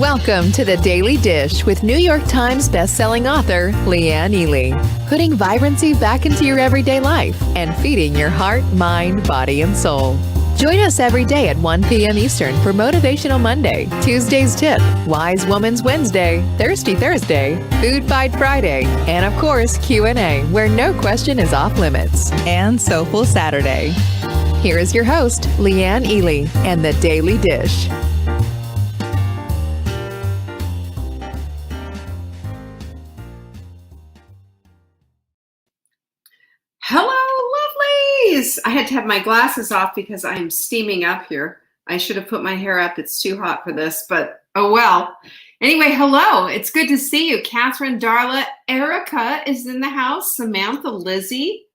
Welcome to the Daily Dish with New York Times bestselling author Leanne Ely. Putting vibrancy back into your everyday life and feeding your heart, mind, body, and soul. Join us every day at 1 p.m. Eastern for Motivational Monday, Tuesday's Tip, Wise Woman's Wednesday, Thirsty Thursday, Food Fight Friday, and of course Q&A, where no question is off limits, and Soulful Saturday. Here is your host, Leanne Ely, and the Daily Dish. Hello, lovelies! I had to have my glasses off because I'm steaming up here. I should have put my hair up. It's too hot for this, but oh well. Anyway, hello. It's good to see you. Catherine, Darla, Erica is in the house. Samantha, Lizzie.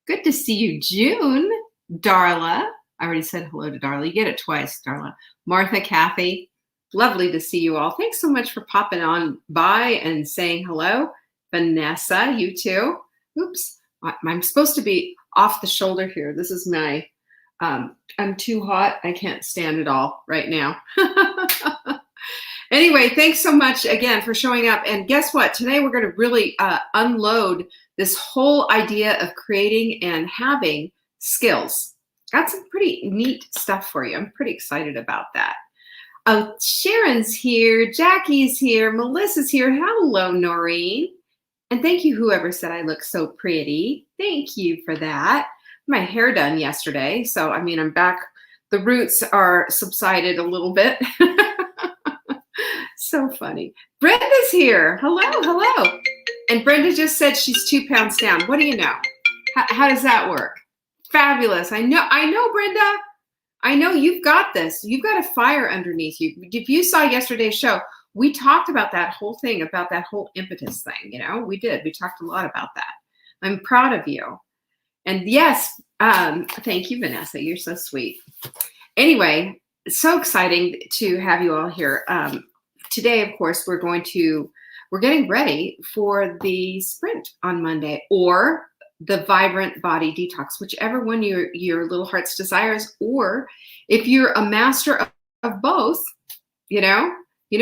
Good to see you. June, Darla. I already said hello to Darla. You get it twice, Darla. Martha, Kathy. Lovely to see you all. Thanks so much for popping on by and saying hello. Vanessa, you too. Oops. I'm supposed to be off the shoulder here. This is my, I'm too hot. I can't stand it all right now. Anyway, thanks so much again for showing up. And guess what? Today we're going to really unload this whole idea of creating and having skills. Got some pretty neat stuff for you. I'm pretty excited about that. Sharon's here. Jackie's here. Melissa's here. Hello, Noreen. And thank you, whoever said I look so pretty. Thank you for that. My hair done yesterday. So, I mean, I'm back. The roots are subsided a little bit. So funny. Brenda's here. Hello, hello. And Brenda just said she's 2 pounds down. What do you know? How does that work? Fabulous. I know, Brenda. I know you've got this. You've got a fire underneath you. If you saw yesterday's show, we talked about that whole thing, about that whole impetus thing, you know, we did. We talked a lot about that. I'm proud of you. And yes, thank you, Vanessa. You're so sweet. Anyway, it's so exciting to have you all here. Today, of course, we're getting ready for the sprint on Monday or the Vibrant Body Detox, whichever one your little heart's desires, or if you're a master of both, you know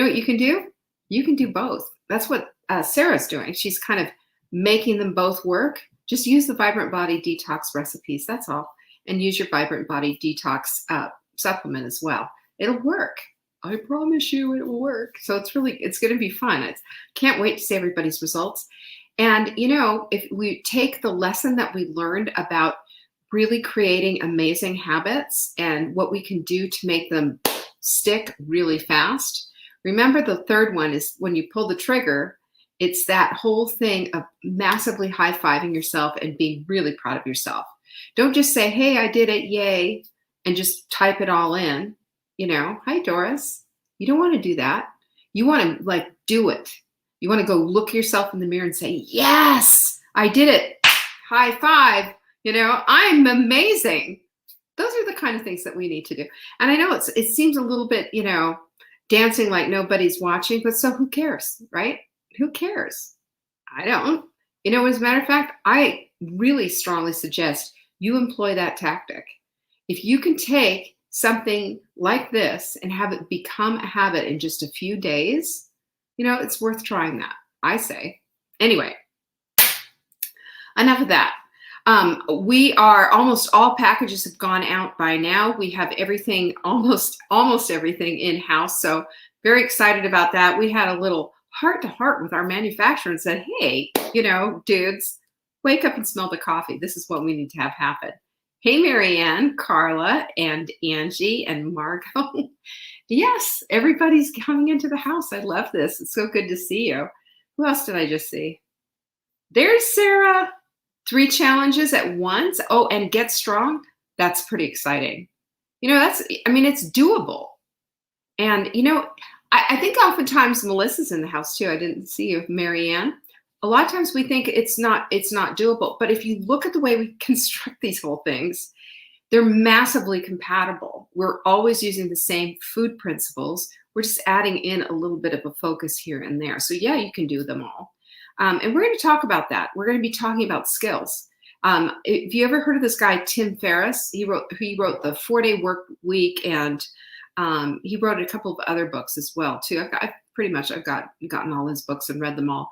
what you can do? You can do both. That's what Sarah's doing. She's kind of making them both work. Just use the Vibrant Body Detox recipes. That's all. And use your Vibrant Body Detox supplement as well. It'll work. I promise you it will work. So it's going to be fun. I can't wait to see everybody's results. And, you know, if we take the lesson that we learned about really creating amazing habits and what we can do to make them stick really fast. Remember, the third one is when you pull the trigger, it's that whole thing of massively high-fiving yourself and being really proud of yourself. Don't just say, hey, I did it, yay, and just type it all in. You know, hi, Doris. You don't want to do that. You want to, do it. You want to go look yourself in the mirror and say, yes, I did it. High five. You know, I'm amazing. Those are the kind of things that we need to do. And I know it seems a little bit, you know, dancing like nobody's watching, but so who cares, right? Who cares? I don't. You know, as a matter of fact, I really strongly suggest you employ that tactic. If you can take something like this and have it become a habit in just a few days, you know, it's worth trying that, I say. Anyway, enough of that. We are almost all packages have gone out by now. We have everything, almost everything in house. So very excited about that. We had a little heart to heart with our manufacturer and said, hey, you know, dudes, wake up and smell the coffee. This is what we need to have happen. Hey, Marianne, Carla, and Angie, and Margot. Yes, everybody's coming into the house. I love this. It's so good to see you. Who else did I just see? There's Sarah. 3 challenges at once. Oh, and Get Strong. That's pretty exciting. You know, it's doable. And, you know, I think oftentimes Melissa's in the house too. I didn't see you, Marianne. A lot of times we think it's not doable. But if you look at the way we construct these whole things, they're massively compatible. We're always using the same food principles. We're just adding in a little bit of a focus here and there. So yeah, you can do them all. And we're going to talk about that. We're going to be talking about skills. If you ever heard of this guy, Tim Ferriss, he wrote the 4-Day Work Week and He wrote a couple of other books as well too. I've gotten all his books and read them all.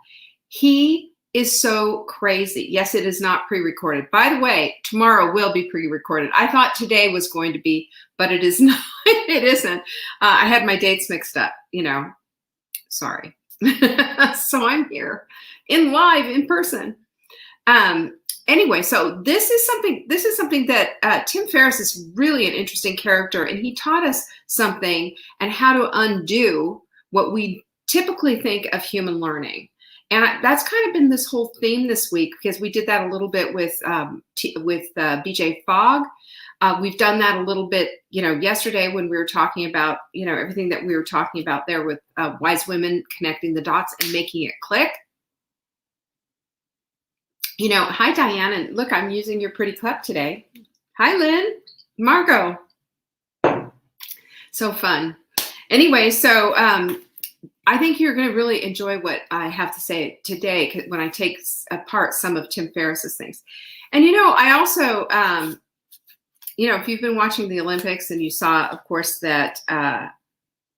He is so crazy. Yes, it is not pre-recorded. By the way, tomorrow will be pre-recorded. I thought today was going to be, but it is not. It isn't. I had my dates mixed up, sorry. So I'm here in person. Anyway, so this is something that Tim Ferriss is really an interesting character, and he taught us something and how to undo what we typically think of human learning. And that's kind of been this whole theme this week, because we did that a little bit with BJ Fogg. We've done that a little bit, yesterday when we were talking about, everything that we were talking about there with wise women connecting the dots and making it click. Hi, Diane. And look, I'm using your pretty cup today. Hi, Lynn. Margot. So fun. Anyway, so I think you're going to really enjoy what I have to say today when I take apart some of Tim Ferriss's things. And, I also, if you've been watching the Olympics and you saw, of course, that,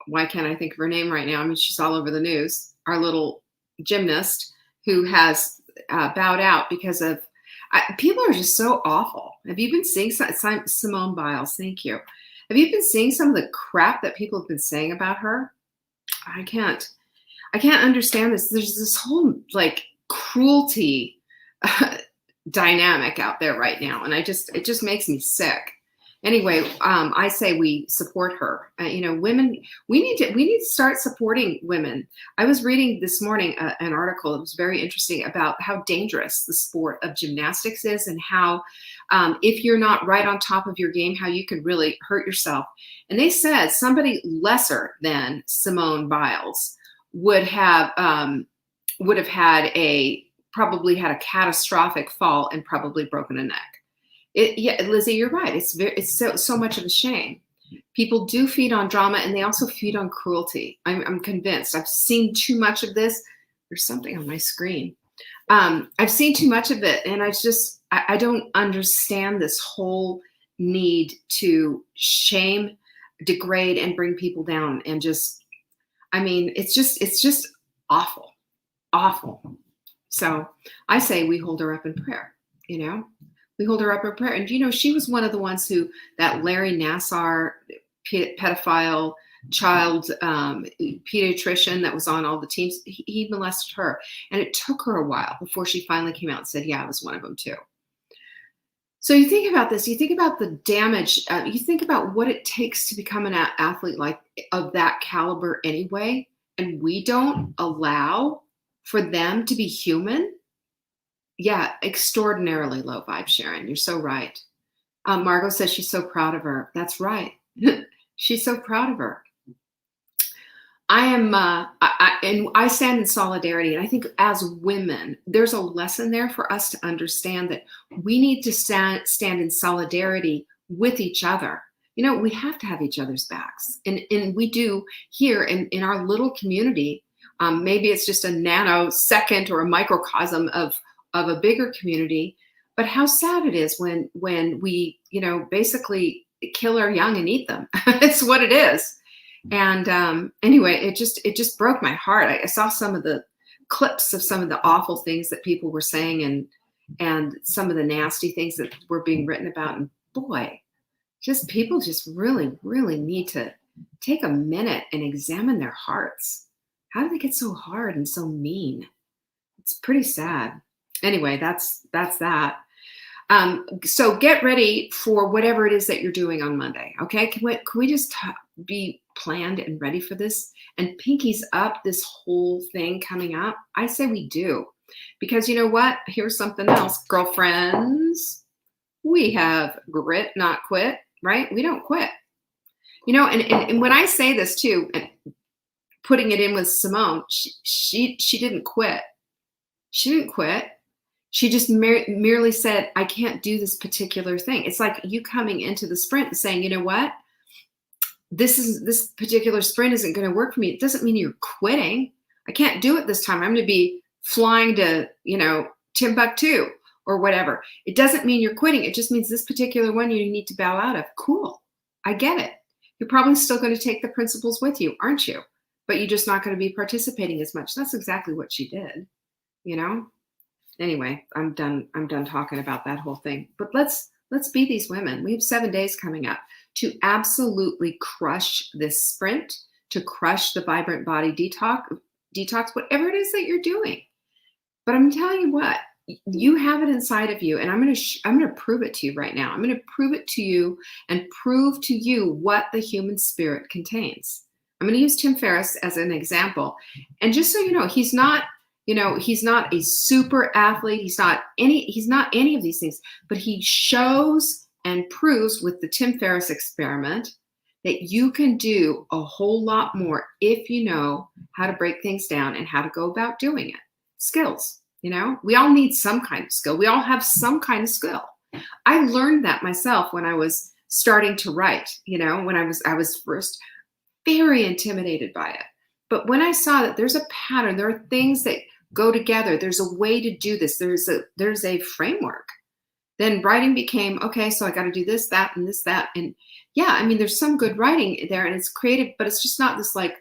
why can't I think of her name right now? I mean, she's all over the news, our little gymnast who has bowed out because of, people are just so awful. Have you been seeing Simone Biles? Thank you. Have you been seeing some of the crap that people have been saying about her? I can't understand this. There's this whole cruelty dynamic out there right now. And it just makes me sick. Anyway, I say we support her. Women, we need to start supporting women. I was reading this morning an article. It was very interesting about how dangerous the sport of gymnastics is, and how if you're not right on top of your game, how you can really hurt yourself. And they said somebody lesser than Simone Biles would have probably had a catastrophic fall and probably broken a neck. Lizzie, you're right. It's so much of a shame. People do feed on drama, and they also feed on cruelty. I'm convinced. I've seen too much of this. There's something on my screen. I've seen too much of it, and I don't understand this whole need to shame, degrade, and bring people down, and it's just awful, awful. So I say we hold her up in prayer. We hold her up in prayer. And, she was one of the ones that Larry Nassar, pedophile child pediatrician that was on all the teams, he molested her. And it took her a while before she finally came out and said, yeah, I was one of them too. So you think about this, you think about the damage, you think about what it takes to become an athlete of that caliber anyway, and we don't allow for them to be human. Yeah, extraordinarily low vibe, Sharon. You're so right. Margot says she's so proud of her. That's right. She's so proud of her. I am, and I stand in solidarity. And I think as women, there's a lesson there for us to understand that we need to stand in solidarity with each other. We have to have each other's backs. And we do here in our little community. Maybe it's just a nanosecond or a microcosm of a bigger community, but how sad it is when we, basically kill our young and eat them. It's what it is. And anyway, it just broke my heart. I saw some of the clips of some of the awful things that people were saying and some of the nasty things that were being written about. And boy, people just really, really need to take a minute and examine their hearts. How do they get so hard and so mean? It's pretty sad. Anyway, that's that. So get ready for whatever it is that you're doing on Monday. Okay. Can we just be planned and ready for this and pinkies up this whole thing coming up? I say we do, because you know what? Here's something else, girlfriends. We have grit, not quit, right? We don't quit, and when I say this too, and putting it in with Simone, she didn't quit. She didn't quit. She just merely said, I can't do this particular thing. It's like you coming into the sprint and saying, you know what? This particular sprint isn't going to work for me. It doesn't mean you're quitting. I can't do it this time. I'm going to be flying to, Timbuktu or whatever. It doesn't mean you're quitting. It just means this particular one you need to bow out of. Cool. I get it. You're probably still going to take the principles with you, aren't you? But you're just not going to be participating as much. That's exactly what she did, you know? Anyway, I'm done talking about that whole thing. But let's be these women. We have 7 days coming up to absolutely crush this sprint, to crush the Vibrant Body detox, whatever it is that you're doing. But I'm telling you what, you have it inside of you, and I'm going to prove it to you right now. I'm going to prove it to you and prove to you what the human spirit contains. I'm going to use Tim Ferriss as an example. And just so you know, he's not a super athlete. He's not any of these things, but he shows and proves with the Tim Ferriss experiment that you can do a whole lot more if you know how to break things down and how to go about doing it. Skills, we all need some kind of skill. We all have some kind of skill. I learned that myself when I was starting to write, when I was first very intimidated by it. But when I saw that there's a pattern, there are things that go together, there's a way to do this, there's a framework, then writing became, okay, so I got to do this, that, and this, that. And yeah, I mean, there's some good writing there and it's creative, but it's just not this like,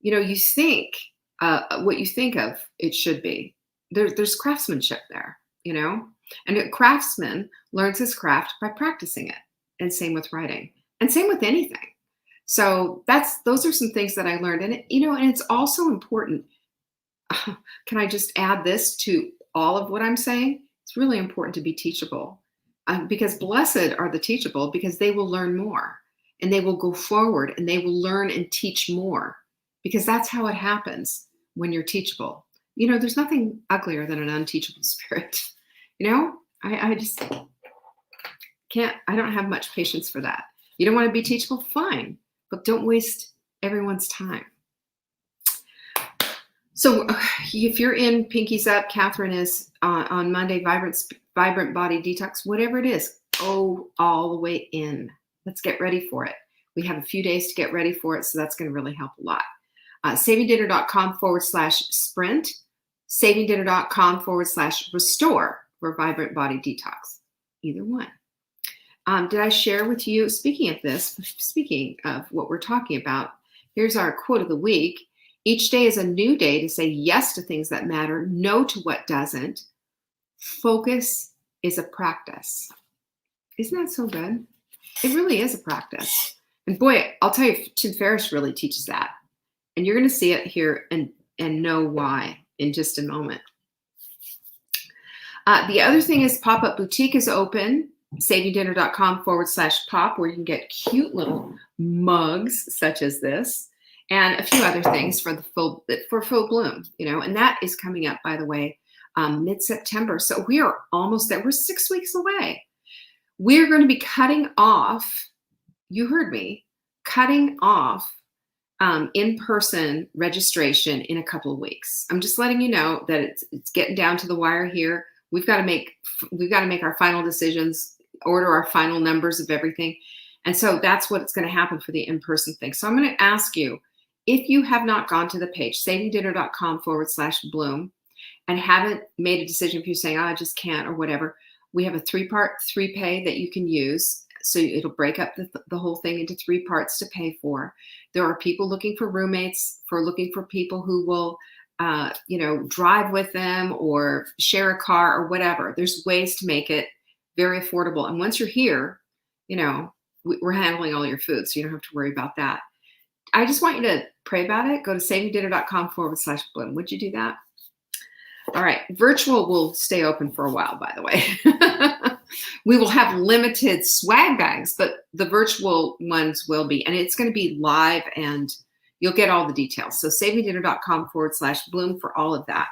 you think what you think of it should be. There's craftsmanship there, and a craftsman learns his craft by practicing it. And same with writing and same with anything. So those are some things that I learned. And and it's also important. Can I just add this to all of what I'm saying? It's really important to be teachable, because blessed are the teachable, because they will learn more and they will go forward and they will learn and teach more, because that's how it happens when you're teachable. There's nothing uglier than an unteachable spirit. I just can't, I don't have much patience for that. You don't want to be teachable? Fine, but don't waste everyone's time. So if you're in Pinkies Up, Catherine is on Monday, Vibrant Body Detox, whatever it is, go all the way in. Let's get ready for it. We have a few days to get ready for it, so that's going to really help a lot. SavingDinner.com/sprint, SavingDinner.com/restore for Vibrant Body Detox. Either one. Did I share with you, speaking of what we're talking about, here's our quote of the week. Each day is a new day to say yes to things that matter, no to what doesn't. Focus is a practice. Isn't that so good? It really is a practice. And boy, I'll tell you, Tim Ferriss really teaches that. And you're going to see it here and know why in just a moment. The other thing is Pop-Up Boutique is open. SavingDinner.com/pop, where you can get cute little mugs such as this, and a few other things for full bloom, and that is coming up, by the way, mid-September. So we are almost there. We're 6 weeks away. We're going to be cutting off, you heard me, cutting off in-person registration in a couple of weeks. I'm just letting you know that it's getting down to the wire here. We've got to make our final decisions, order our final numbers of everything. And so that's what's going to happen for the in-person thing. So I'm going to ask you, if you have not gone to the page, savingdinner.com/bloom, and haven't made a decision, if you're saying, I just can't, or whatever, we have a 3-part 3-pay that you can use. So it'll break up the whole thing into 3 parts to pay for. There are people looking for roommates, looking for people who will drive with them or share a car or whatever. There's ways to make it very affordable. And once you're here, we're handling all your food, so you don't have to worry about that. I just want you to pray about it. Go to savingdinner.com/bloom. Would you do that? All right. Virtual will stay open for a while, by the way. We will have limited swag bags, but the virtual ones will be, and it's going to be live, and you'll get all the details. So savingdinner.com/bloom for all of that.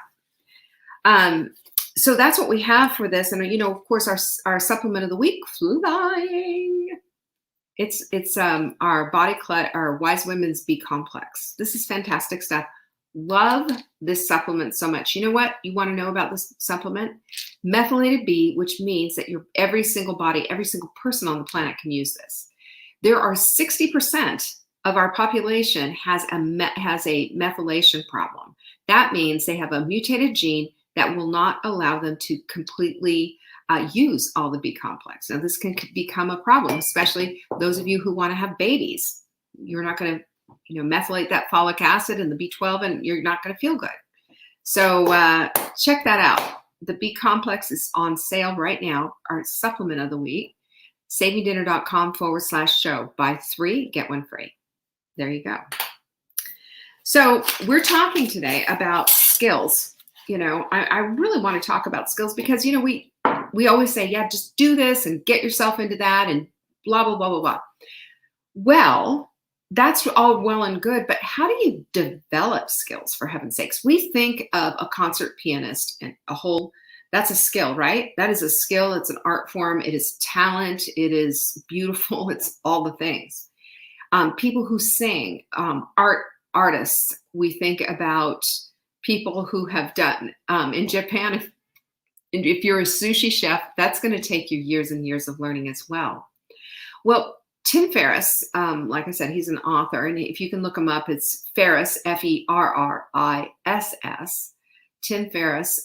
So that's what we have for this. And, of course, our supplement of the week, flying. It's our Body Clutter, our Wise Women's B Complex. This is fantastic stuff. Love this supplement so much. You know what you want to know about this supplement? Methylated B, which means that every single person on the planet can use this. There are 60% of our population has a methylation problem. That means they have a mutated gene that will not allow them to completely use all the B complex. Now, this can become a problem, especially those of you who want to have babies. you're not going to, methylate that folic acid and the B12, and you're not going to feel good. So check that out. The B complex is on sale right now, our supplement of the week. SavingDinner.com/show. Buy 3, get 1 free. There you go. So we're talking today about skills. I really want to talk about skills because, we always say, yeah, just do this and get yourself into that and blah, blah, blah, blah, blah. Well, that's all well and good, but how do you develop skills, for heaven's sakes? We think of a concert pianist and that's a skill, right? That is a skill. It's an art form. It is talent. It is beautiful. It's all the things. People who sing, artists, we think about people who have done, in Japan, if you're a sushi chef, that's going to take you years and years of learning as well. Well, Tim Ferriss, like I said, he's an author, and if you can look him up, it's Ferriss, Ferriss. Tim Ferriss,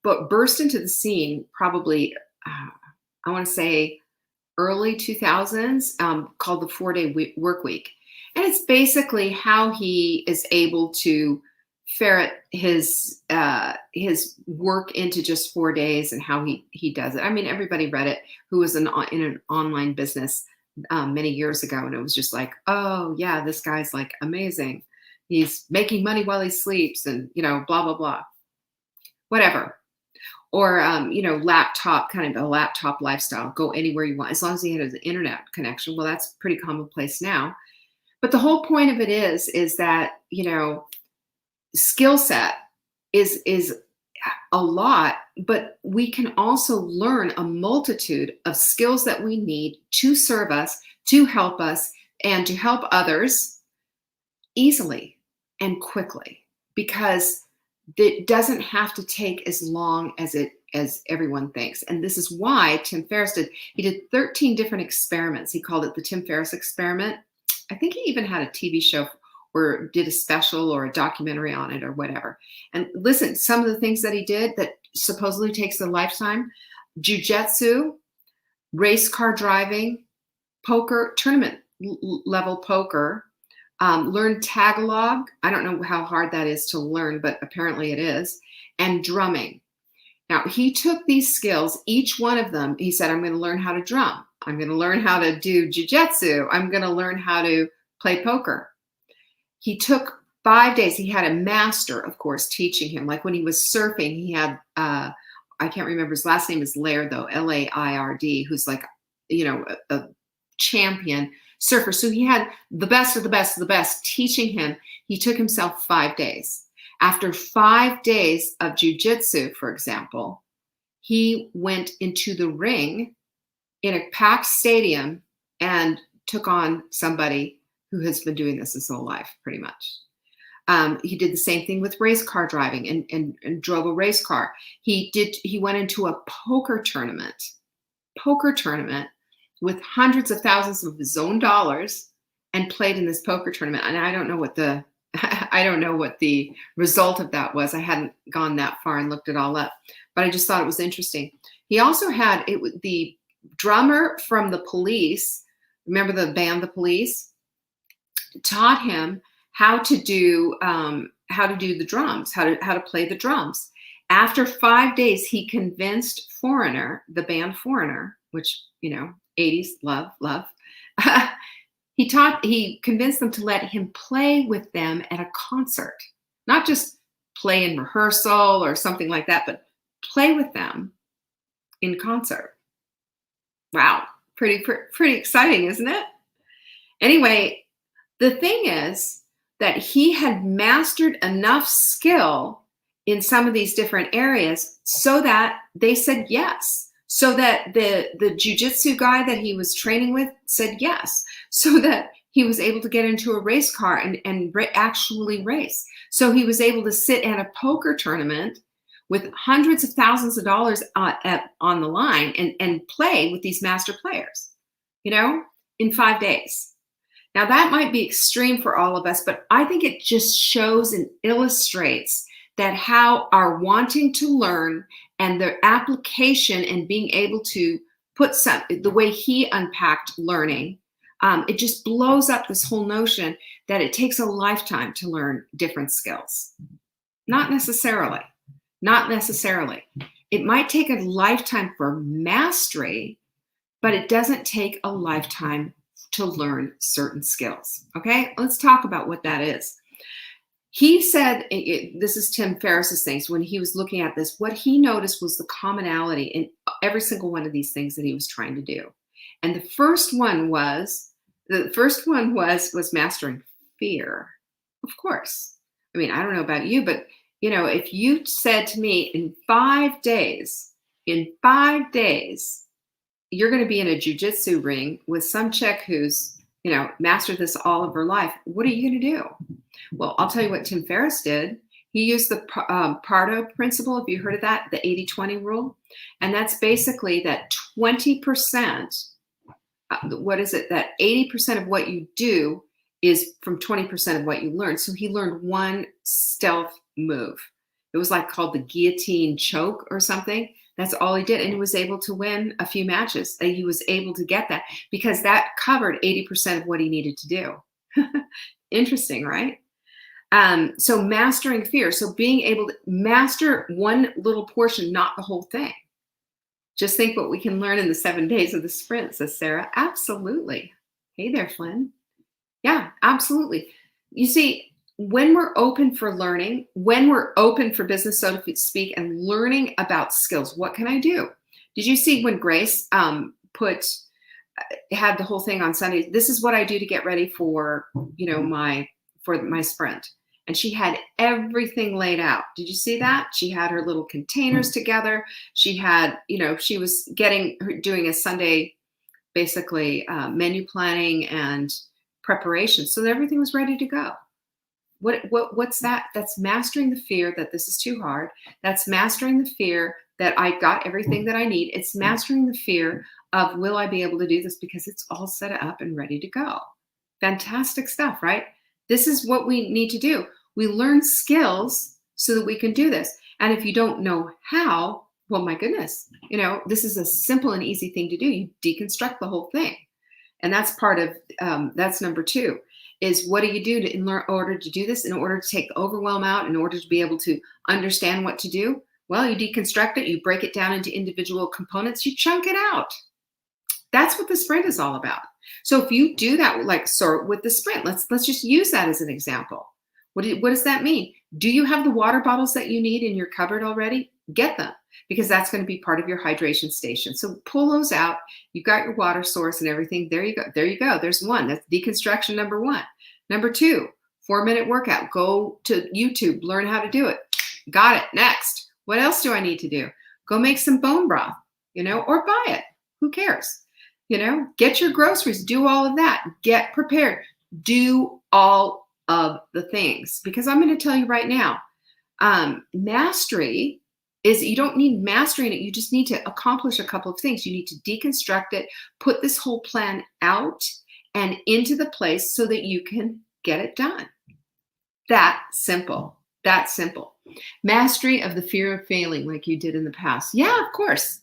but burst into the scene probably, I want to say, early 2000s, called the 4-Day Work Week, and it's basically how he is able to ferret his work into just 4 days and how he does it. I mean, everybody read it who was in an online business many years ago, and it was just like, oh yeah, this guy's like amazing. He's making money while he sleeps, and blah blah blah, whatever. Or laptop, kind of a laptop lifestyle. Go anywhere you want as long as he had an internet connection. Well, that's pretty commonplace now. But the whole point of it is that skill set is a lot, but we can also learn a multitude of skills that we need to serve us, to help us, and to help others easily and quickly, because it doesn't have to take as long as everyone thinks. And this is why Tim Ferriss did 13 different experiments. He called it the Tim Ferriss experiment. I think he even had a TV show or did a special or a documentary on it or whatever. And listen, some of the things that he did that supposedly takes a lifetime: jujitsu, race car driving, poker, tournament level poker, learn Tagalog. I don't know how hard that is to learn, but apparently it is. And drumming. Now, he took these skills, each one of them. He said, I'm going to learn how to drum. I'm going to learn how to do jujitsu. I'm going to learn how to play poker. He took 5 days. He had a master, of course, teaching him. Like when he was surfing, he had, I can't remember, his last name is Laird, though, Laird, who's like, a champion surfer. So he had the best of the best of the best teaching him. He took himself 5 days. After 5 days of jujitsu, for example, he went into the ring in a packed stadium and took on somebody who has been doing this his whole life, pretty much. He did the same thing with race car driving and drove a race car. He went into a poker tournament with hundreds of thousands of his own dollars and played in this poker tournament. And I don't know what the result of that was. I hadn't gone that far and looked it all up, but I just thought it was interesting. He also had the drummer from the Police. Remember the band, the Police? Taught him how to do the drums, how to play the drums. After 5 days, he convinced Foreigner, the band Foreigner, which 80s love. He convinced them to let him play with them at a concert, not just play in rehearsal or something like that, but play with them in concert. Wow, pretty exciting, isn't it? Anyway. The thing is that he had mastered enough skill in some of these different areas so that they said yes. So that the jiu-jitsu guy that he was training with said yes. So that he was able to get into a race car and actually race. So he was able to sit at a poker tournament with hundreds of thousands of dollars on the line and play with these master players, in 5 days. Now, that might be extreme for all of us, but I think it just shows and illustrates that how our wanting to learn and the application and being able to put the way he unpacked learning It just blows up this whole notion that it takes a lifetime to learn different skills. Not necessarily. Not necessarily. It might take a lifetime for mastery, but it doesn't take a lifetime to learn certain skills. Okay, let's talk about what that is. He said, this is Tim Ferriss's things, when he was looking at this, what he noticed was the commonality in every single one of these things that he was trying to do. And the first one was mastering fear. Of course. I mean, I don't know about you, but if you said to me in 5 days, you're going to be in a jujitsu ring with some chick who's, mastered this all of her life, what are you going to do? Well, I'll tell you what Tim Ferriss did. He used the Pareto principle. Have you heard of that? The 80-20 rule. And that's basically that 20%, that 80% of what you do is from 20% of what you learn. So he learned one stealth move. It was called the guillotine choke or something. That's all he did. And he was able to win a few matches. He was able to get that because that covered 80% of what he needed to do. Interesting, right? So mastering fear. So being able to master one little portion, not the whole thing. Just think what we can learn in the 7 days of the sprint, says Sarah. Absolutely. Hey there, Flynn. Yeah, absolutely. You see, when we're open for learning, when we're open for business, so to speak, and learning about skills, what can I do? Did you see when Grace had the whole thing on Sunday? This is what I do to get ready for, my sprint. And she had everything laid out. Did you see that? She had her little containers together. She had, she was doing a Sunday, basically menu planning and preparation. So that everything was ready to go. What's that? That's mastering the fear that this is too hard. That's mastering the fear that I got everything that I need. It's mastering the fear of, will I be able to do this? Because it's all set up and ready to go. Fantastic stuff, right? This is what we need to do. We learn skills so that we can do this. And if you don't know how, well, my goodness, this is a simple and easy thing to do. You deconstruct the whole thing. And that's part of, that's number 2, is what do you do in order to do this, in order to take the overwhelm out, in order to be able to understand what to do? Well, you deconstruct it, you break it down into individual components, you chunk it out. That's what the sprint is all about. So if you do that, with the sprint, let's just use that as an example. What does that mean? Do you have the water bottles that you need in your cupboard already? Get them, because that's going to be part of your hydration station. So pull those out. You've got your water source and everything. There you go. There you go. There's one. That's deconstruction number 1. Number 2, 4-minute workout. Go to YouTube. Learn how to do it. Got it. Next. What else do I need to do? Go make some bone broth, or buy it. Who cares? Get your groceries. Do all of that. Get prepared. Do all of the things. Because I'm going to tell you right now, mastery is, you don't need mastery in it. You just need to accomplish a couple of things. You need to deconstruct it, put this whole plan out and into the place so that you can get it done. That simple. That simple. Mastery of the fear of failing, like you did in the past. Yeah, of course.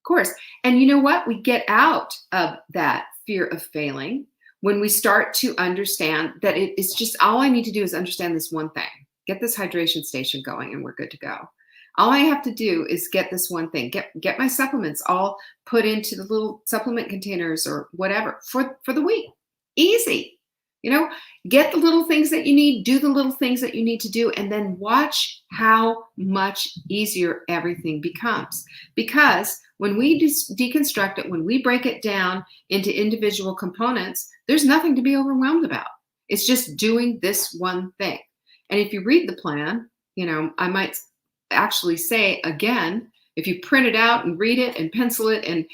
Of course. And you know what? We get out of that fear of failing when we start to understand that it's just, all I need to do is understand this one thing. Get this hydration station going and we're good to go. All I have to do is get this one thing, get my supplements all put into the little supplement containers or whatever for the week. Easy. Get the little things that you need, do the little things that you need to do, and then watch how much easier everything becomes. Because when we deconstruct it, when we break it down into individual components, there's nothing to be overwhelmed about. It's just doing this one thing. And if you read the plan, I might actually say again, if you print it out and read it and pencil it and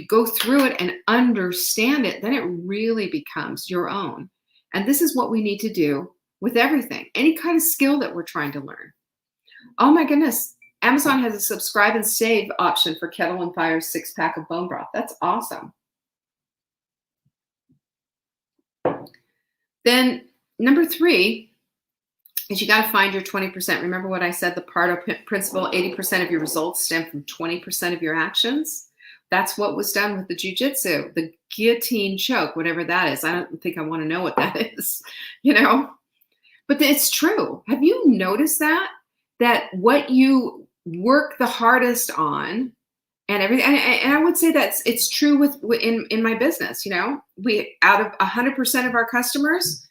go through it and understand it, then it really becomes your own. And this is what we need to do with everything, any kind of skill that we're trying to learn. Oh my goodness, Amazon has a subscribe and save option for Kettle and Fire's 6-pack of bone broth. That's awesome. Then number 3 is you got to find your 20%. Remember what I said, the Pareto principle, 80% of your results stem from 20% of your actions. That's what was done with the jujitsu, the guillotine choke, whatever that is. I don't think I want to know what that is, you know? But it's true. Have you noticed that? That what you work the hardest on and everything, and I would say it's true in my business, you know? We, out of 100% of our customers,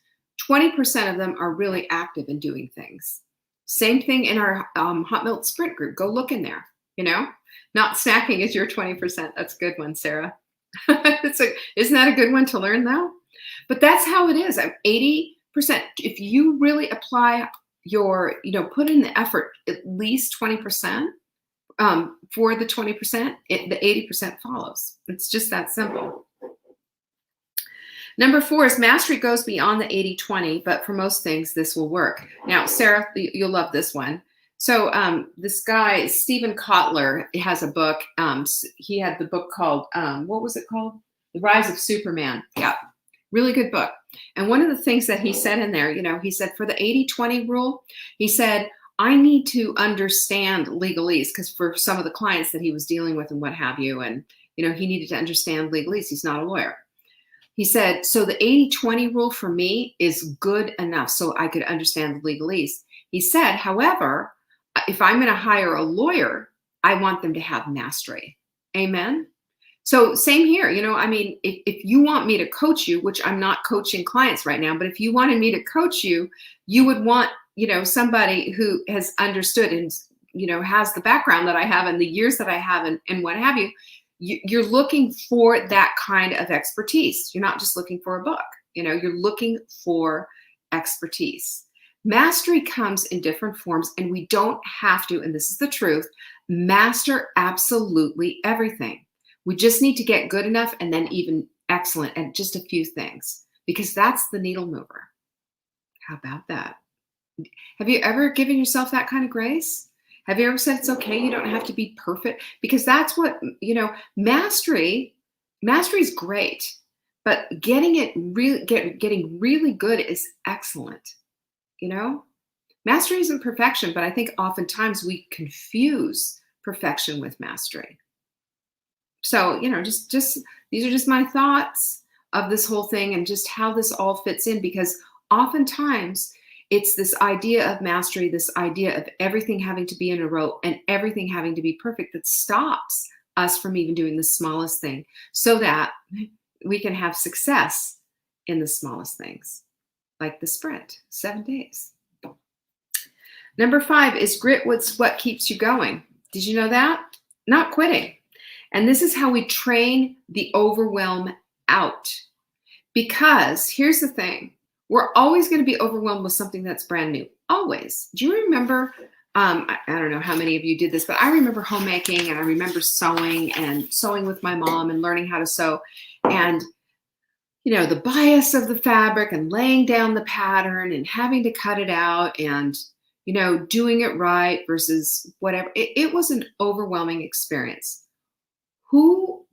20% of them are really active in doing things. Same thing in our Hot Milk Sprint group. Go look in there, you know? Not snacking is your 20%. That's a good one, Sarah. Isn't that a good one to learn though? But that's how it is. I'm 80%. If you really apply put in the effort, at least 20%, for the 20%, the 80% follows. It's just that simple. Number 4 is mastery goes beyond the 80-20, but for most things, this will work. Now, Sarah, you'll love this one. So this guy, Stephen Kotler, has a book. He had the book called, what was it called? The Rise of Superman. Yeah, really good book. And one of the things that he said in there, he said for the 80-20 rule, he said, I need to understand legalese, because for some of the clients that he was dealing with and what have you, and he needed to understand legalese. He's not a lawyer. He said, so the 80-20 rule for me is good enough so I could understand the legalese. He said, however, if I'm going to hire a lawyer, I want them to have mastery. Amen. So same here, if you want me to coach you, which I'm not coaching clients right now, but if you wanted me to coach you, you would want, somebody who has understood and, has the background that I have and the years that I have and what have you. You're looking for that kind of expertise. You're not just looking for a book, you're looking for expertise. Mastery comes in different forms, and we don't have to, and this is the truth, master absolutely everything. We just need to get good enough and then even excellent at just a few things, because that's the needle mover. How about that? Have you ever given yourself that kind of grace? Have you ever said it's okay, you don't have to be perfect? Because that's what, mastery is great, but getting really good is excellent. Mastery isn't perfection, but I think oftentimes we confuse perfection with mastery. So, just these are just my thoughts of this whole thing and just how this all fits in, because oftentimes it's this idea of mastery, this idea of everything having to be in a row and everything having to be perfect that stops us from even doing the smallest thing so that we can have success in the smallest things, like the sprint, 7 days. Number 5 is grit was what keeps you going. Did you know that? Not quitting. And this is how we train the overwhelm out. Because here's the thing. We're always going to be overwhelmed with something that's brand new. Always. Do you remember, I don't know how many of you did this, but I remember homemaking and I remember sewing with my mom and learning how to sew. And, the bias of the fabric and laying down the pattern and having to cut it out and, doing it right versus whatever. It was an overwhelming experience. Who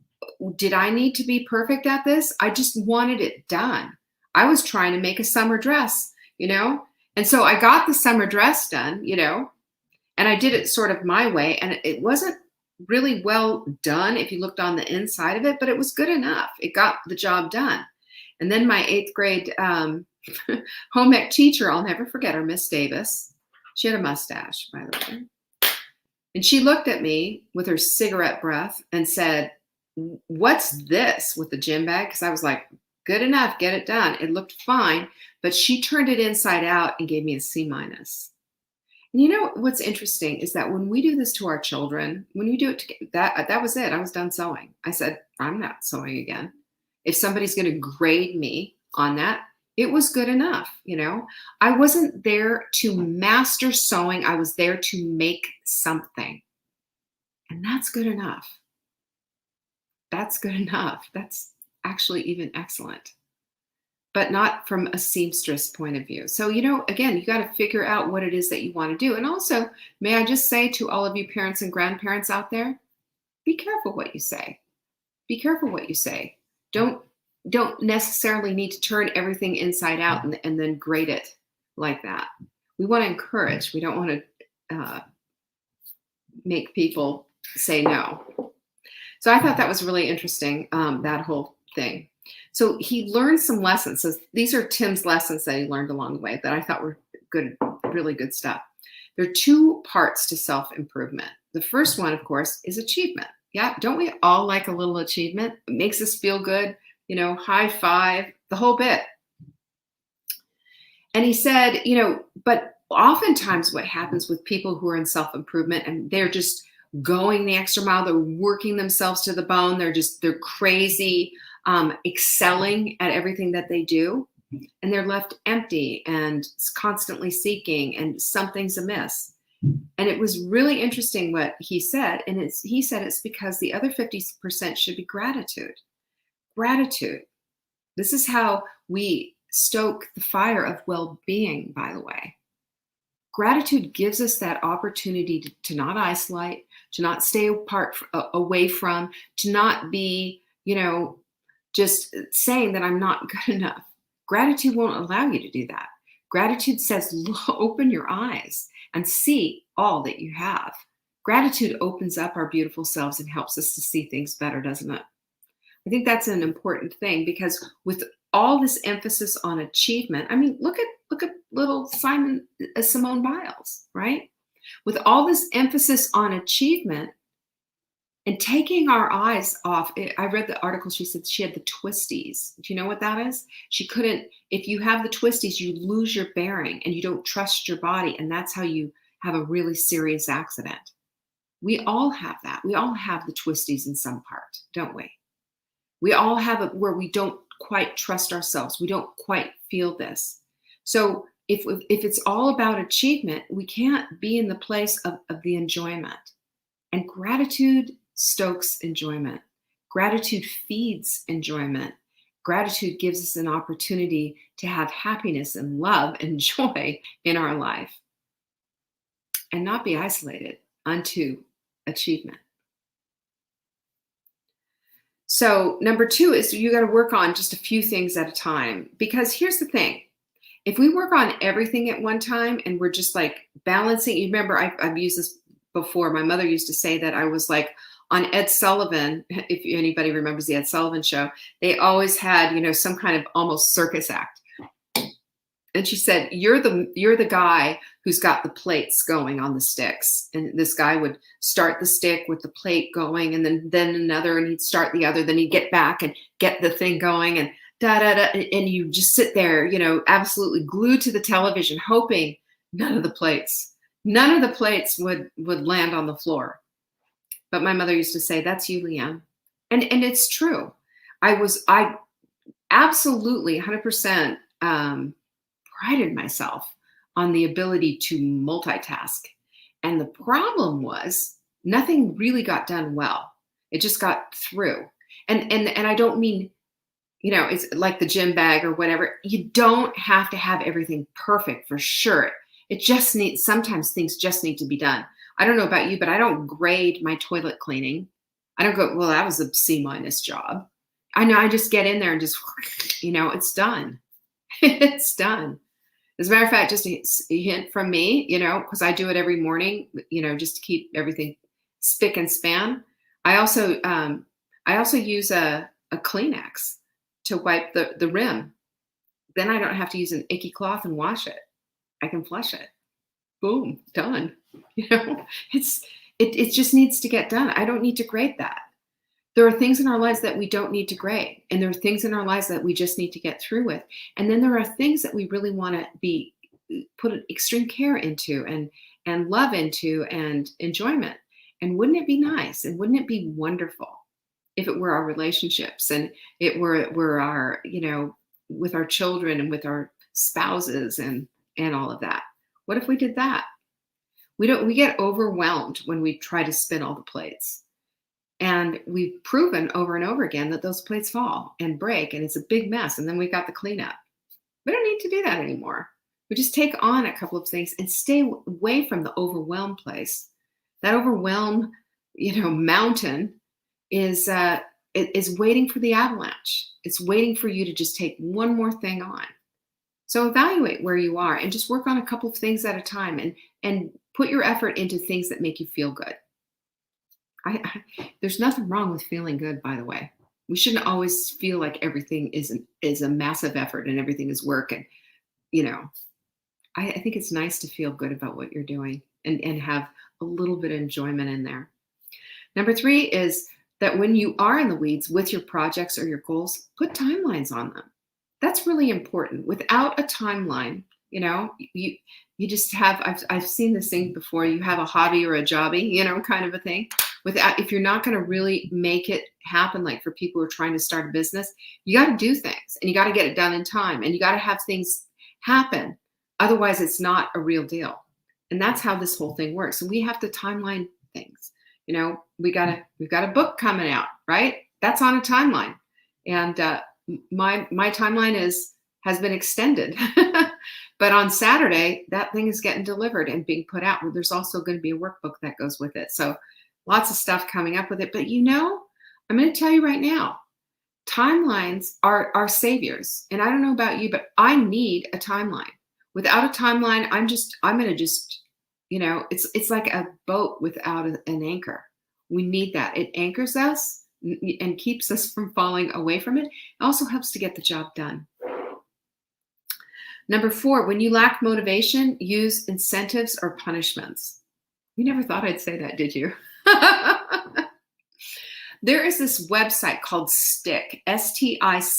did I need to be perfect at this? I just wanted it done. I was trying to make a summer dress, and so I got the summer dress done, and I did it sort of my way. And it wasn't really well done if you looked on the inside of it, but it was good enough. It got the job done. And then my 8th grade home ec teacher, I'll never forget her, Miss Davis. She had a mustache, by the way. And she looked at me with her cigarette breath and said, "What's this?" with the gym bag. Because I was like, good enough, get it done. It looked fine, but she turned it inside out and gave me a C-. And what's interesting is that when we do this to our children, when we do it to that was it. I was done sewing. I said, I'm not sewing again. If somebody's going to grade me on that, it was good enough. I wasn't there to master sewing. I was there to make something. And that's good enough. That's good enough. That's actually even excellent, but not from a seamstress point of view. So, again, you got to figure out what it is that you want to do. And also, may I just say to all of you parents and grandparents out there, be careful what you say. Be careful what you say. Don't necessarily need to turn everything inside out and then grade it like that. We want to encourage. We don't want to make people say no. So I thought that was really interesting, that whole thing. So he learned some lessons. So these are Tim's lessons that he learned along the way that I thought were good, really good stuff. There are two parts to self-improvement. The first one, of course, is achievement. Yeah, don't we all like a little achievement? It makes us feel good, high five, the whole bit. And he said, but oftentimes what happens with people who are in self-improvement and they're just going the extra mile, they're working themselves to the bone, they're crazy, excelling at everything that they do, and they're left empty and constantly seeking, and something's amiss. And it was really interesting what he said. And he said it's because the other 50% should be gratitude. Gratitude. This is how we stoke the fire of well-being, by the way. Gratitude gives us that opportunity to not isolate, to not stay away from, to not be, just saying that I'm not good enough. Gratitude won't allow you to do that. Gratitude says, open your eyes and see all that you have. Gratitude opens up our beautiful selves and helps us to see things better, doesn't it? I think that's an important thing, because with all this emphasis on achievement, I mean, look at little Simone Biles, right? With all this emphasis on achievement and taking our eyes off, I read the article, she said she had the twisties. Do you know what that is? She couldn't, if you have the twisties, you lose your bearing and you don't trust your body. And that's how you have a really serious accident. We all have that. We all have the twisties in some part, don't we? We all have it where we don't quite trust ourselves. We don't quite feel this. So if it's all about achievement, we can't be in the place of the enjoyment. And gratitude stokes enjoyment. Gratitude feeds enjoyment. Gratitude gives us an opportunity to have happiness and love and joy in our life and not be isolated unto achievement. So number 2 is you got to work on just a few things at a time, because here's the thing. If we work on everything at one time and we're just like balancing, you remember I've used this before. My mother used to say that I was like on Ed Sullivan. If anybody remembers the Ed Sullivan show, they always had, some kind of almost circus act. And she said, you're the guy who's got the plates going on the sticks. And this guy would start the stick with the plate going, and then another, and he'd start the other, then he'd get back and get the thing going, and and you just sit there, absolutely glued to the television, hoping none of the plates would land on the floor. But my mother used to say, that's you, Leanne. And it's true. I absolutely 100% prided myself on the ability to multitask. And the problem was nothing really got done well. It just got through. And I don't mean, it's like the gym bag or whatever. You don't have to have everything perfect for sure. It just sometimes things just need to be done. I don't know about you, but I don't grade my toilet cleaning. I don't go, well, that was a C- job. I know, I just get in there and just, it's done. It's done. As a matter of fact, just a hint from me, because I do it every morning, just to keep everything spick and span. I also use a Kleenex to wipe the rim. Then I don't have to use an icky cloth and wash it. I can flush it. Boom, done. It just needs to get done. I don't need to grade that. There are things in our lives that we don't need to grade, and there are things in our lives that we just need to get through with. And then there are things that we really want to put extreme care into and love into and enjoyment. And wouldn't it be nice? And wouldn't it be wonderful if it were our relationships and it were our, with our children and with our spouses and all of that? What if we did that? We get overwhelmed when we try to spin all the plates. And we've proven over and over again that those plates fall and break, and it's a big mess. And then we got the cleanup. We don't need to do that anymore. We just take on a couple of things and stay away from the overwhelmed place. That overwhelm, mountain is waiting for the avalanche. It's waiting for you to just take one more thing on. So evaluate where you are and just work on a couple of things at a time, and put your effort into things that make you feel good. There's nothing wrong with feeling good, by the way. We shouldn't always feel like everything is a massive effort and everything is work. And, you know, I think it's nice to feel good about what you're doing and have a little bit of enjoyment in there. Number 3 is that when you are in the weeds with your projects or your goals, put timelines on them. That's really important. Without a timeline, you just have, I've seen this thing before. You have a hobby or a jobby, kind of a thing. If you're not going to really make it happen, like for people who are trying to start a business, you got to do things and you got to get it done in time and you got to have things happen. Otherwise, it's not a real deal. And that's how this whole thing works. And we have to timeline things. We've got a book coming out, right? That's on a timeline. And my timeline has been extended. But on Saturday, that thing is getting delivered and being put out. There's also going to be a workbook that goes with it. So lots of stuff coming up with it. But I'm going to tell you right now, timelines are saviors. And I don't know about you, but I need a timeline. Without a timeline, I'm going to just, it's like a boat without an anchor. We need that. It anchors us and keeps us from falling away from it. It also helps to get the job done. Number 4, when you lack motivation, use incentives or punishments. You never thought I'd say that, did you? There is this website called Stickk, STICKK.com.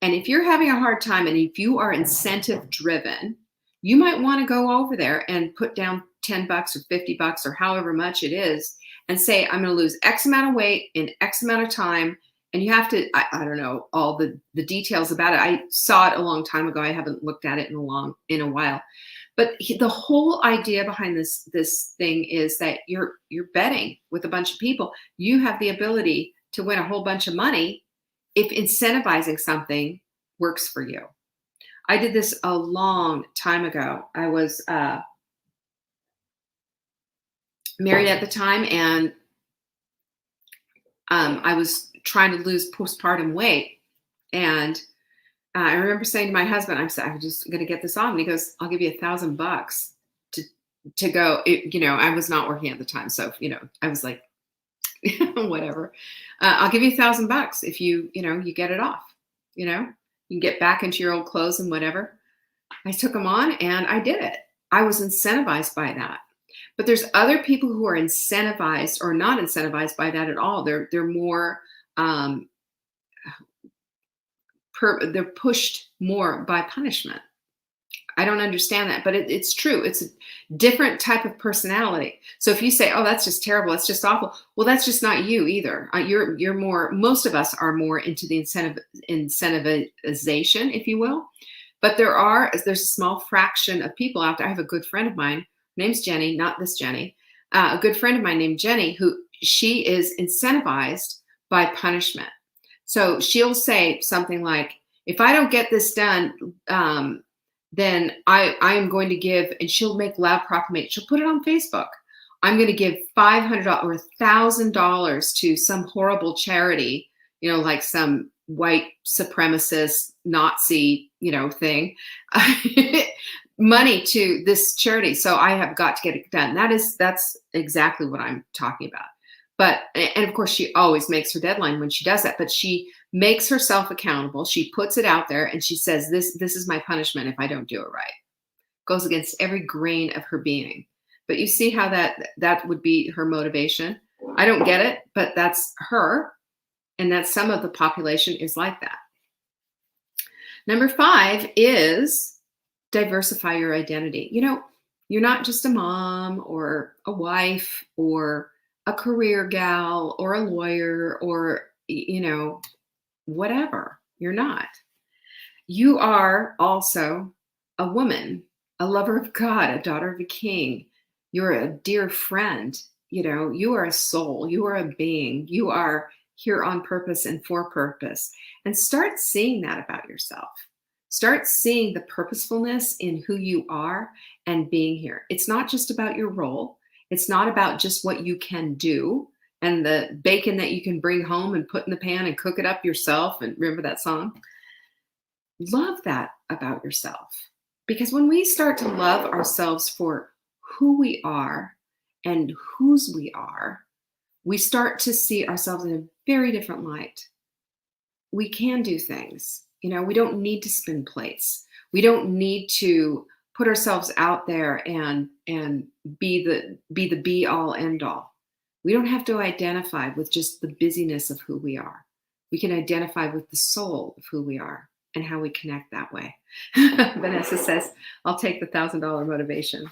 And if you're having a hard time and if you are incentive driven, you might want to go over there and put down $10 or $50 or however much it is and say, I'm going to lose X amount of weight in X amount of time. And you have to, I don't know, all the details about it. I saw it a long time ago. I haven't looked at it in a while. But the whole idea behind this thing is that you're betting with a bunch of people. You have the ability to win a whole bunch of money if incentivizing something works for you. I did this a long time ago. I was married at the time, and I was trying to lose postpartum weight. And I remember saying to my husband, I'm just going to get this on. And he goes, I'll give you $1,000 to go. I was not working at the time. So, I was like, whatever. I'll give you $1,000 if you get it off, you can get back into your old clothes and whatever. I took them on and I did it. I was incentivized by that. But there's other people who are incentivized or not incentivized by that at all. They're more, they're pushed more by punishment. I don't understand that, but it's true. It's a different type of personality. So if you say, oh, that's just terrible, that's just awful. Well, that's just not you either. You're more, most of us are more into the incentivization, if you will. But there's a small fraction of people out there. I have a good friend of mine, her name's Jenny, not this Jenny, a good friend of mine named Jenny, who she is incentivized by punishment. So she'll say something like, if I don't get this done, then I am going to give, and she'll make loud proclamation. She'll put it on Facebook. I'm going to give $500 or $1,000 to some horrible charity, like some white supremacist Nazi, thing, money to this charity. So I have got to get it done. That's exactly what I'm talking about. But, and of course, she always makes her deadline when she does that, but she makes herself accountable. She puts it out there and she says, this is my punishment if I don't do it right. Goes against every grain of her being. But you see how that would be her motivation. I don't get it, but that's her. And that some of the population is like that. Number 5 is diversify your identity. You're not just a mom or a wife or a career gal or a lawyer or, whatever. You're not. You are also a woman, a lover of God, a daughter of a king. You're a dear friend. You are a soul. You are a being. You are here on purpose and for purpose. And start seeing that about yourself. Start seeing the purposefulness in who you are and being here. It's not just about your role. It's not about just what you can do and the bacon that you can bring home and put in the pan and cook it up yourself. And remember that song? Love that about yourself. Because when we start to love ourselves for who we are and whose we are, we start to see ourselves in a very different light. We can do things. We don't need to spin plates. We don't need to put ourselves out there and be the be all end all. We don't have to identify with just the busyness of who we are. We can identify with the soul of who we are and how we connect that way. Vanessa says, I'll take the $1,000 motivation.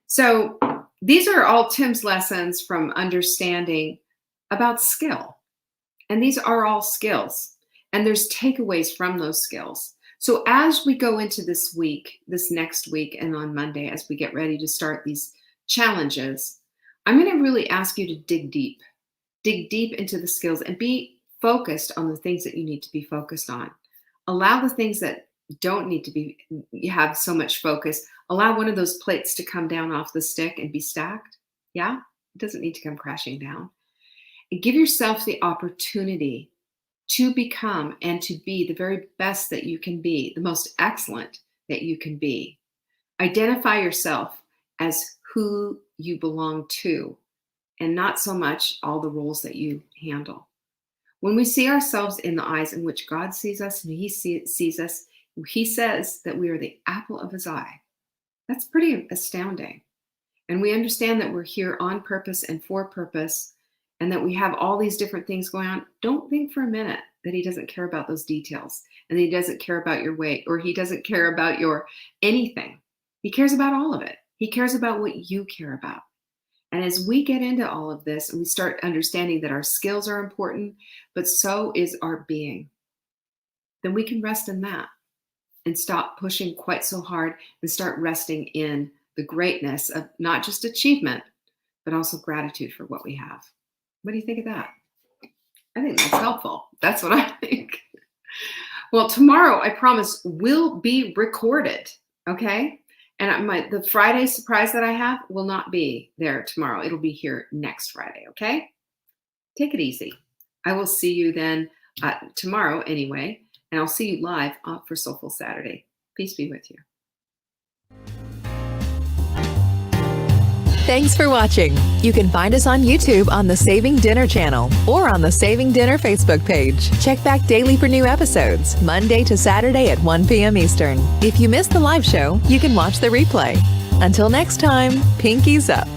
So these are all Tim's lessons from understanding about skill. And these are all skills. And there's takeaways from those skills. So as we go into this week, this next week, and on Monday, as we get ready to start these challenges, I'm going to really ask you to dig deep into the skills and be focused on the things that you need to be focused on. Allow the things that don't need to have so much focus. Allow one of those plates to come down off the stick and be stacked. Yeah, it doesn't need to come crashing down. And give yourself the opportunity to become and to be the very best that you can be, the most excellent that you can be. Identify yourself as who you belong to, and not so much all the roles that you handle. When we see ourselves in the eyes in which God sees us, and He sees us, He says that we are the apple of His eye. That's pretty astounding. And we understand that we're here on purpose and for purpose, and that we have all these different things going on. Don't think for a minute that He doesn't care about those details, and that He doesn't care about your weight, or He doesn't care about your anything. He cares about all of it. He cares about what you care about. And as we get into all of this and we start understanding that our skills are important, but so is our being, then we can rest in that and stop pushing quite so hard and start resting in the greatness of not just achievement, but also gratitude for what we have. What do you think of that? I think that's helpful. That's what I think. Well, tomorrow, I promise, will be recorded, okay? And the Friday surprise that I have will not be there tomorrow. It'll be here next Friday, okay? Take it easy. I will see you then tomorrow anyway, and I'll see you live for Soulful Saturday. Peace be with you. Thanks for watching. You can find us on YouTube on the Saving Dinner channel or on the Saving Dinner Facebook page. Check back daily for new episodes, Monday to Saturday at 1 p.m. Eastern. If you missed the live show, you can watch the replay. Until next time, pinkies up.